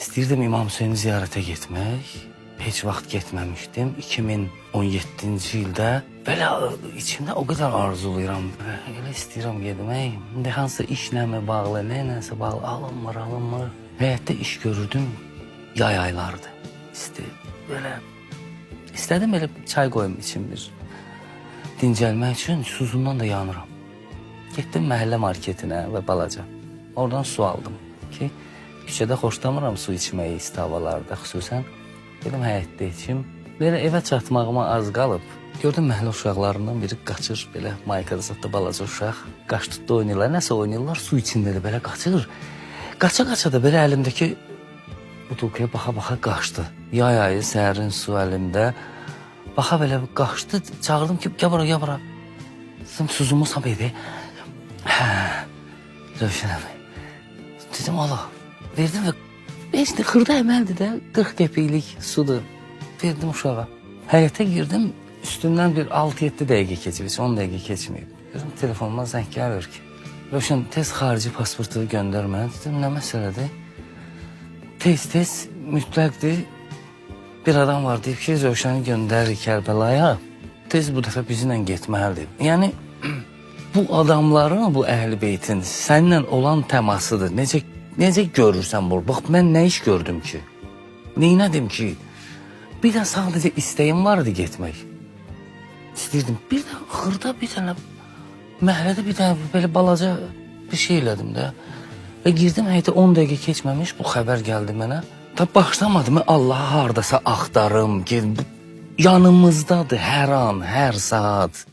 İstəyirdim İmam Hüseyni ziyarətə getmək. Heç vaxt getməmişdim. 2017-ci ildə belə içimdə o qədər arzulayıram. Elə istəyirəm getmək. İndi hansısa işlə bağlı, nəsə bağlı alınmır. Həyətdə iş görürdüm. Yay aylardı. İstədim elə çay qoyum içim bir. Dincəlmək üçün susuzluğundan da yanıram. Getdim məhəllə marketinə və balaca. Oradan su aldım ki, küçədə xoşlamıram su içməyi isti havalarda xüsusən. Dedim həyətdə içim. Belə evə çatmağıma az qalıb. Gördüm məhəllə uşaqlarından biri qaçır, belə maykada zətdə balaca uşaq. Qaç tutdu oynayırlar, nəsə oynayırlar, su içində də belə qaçır. Qaça-qaça da belə əlimdəki butulkaya baxa-baxa qaçdı. Yay ayı, sərin su əlimdə. Baxa belə qaçdı, çağırdım ki, gəl bura. Suzumu sab idi. Rövşən əmi. Dedim, Allah, verdim və beşli xırda əməldir də, 40 qəpiklik sudur. Verdim uşağa. Həyətə girdim, üstündən bir 6-7 dəqiqə keçib, 10 dəqiqə keçməyib. Gözüm telefonuma zəng gəlir ki, Rövşən, tez xarici pasportu göndər mənə. Dedim, nə məsələdir? Tez, mütləqdir. Bir adam var deyib ki, Rövşəni göndərir Kərbəlaya. Tez bu dəfə bizimlə getməlidir. Yəni, bu adamların, bu əhl-i beytin səninlə olan təmasıdır. Necə görürsən bu? Bax, mən nə iş gördüm ki? Neynədim ki? Bir də sadəcə istəyim vardı getmək. İstəyirdim. Bir də xırda bir dənə məhəllədə bir dənə belə balaca bir şey elədim də. Və girdim həyətə 10 dəqiqə keçməmiş bu xəbər gəldi mənə. Da başlamadım, Allah'a hardasa axtarım. Yanımızdadır hər an, hər saat.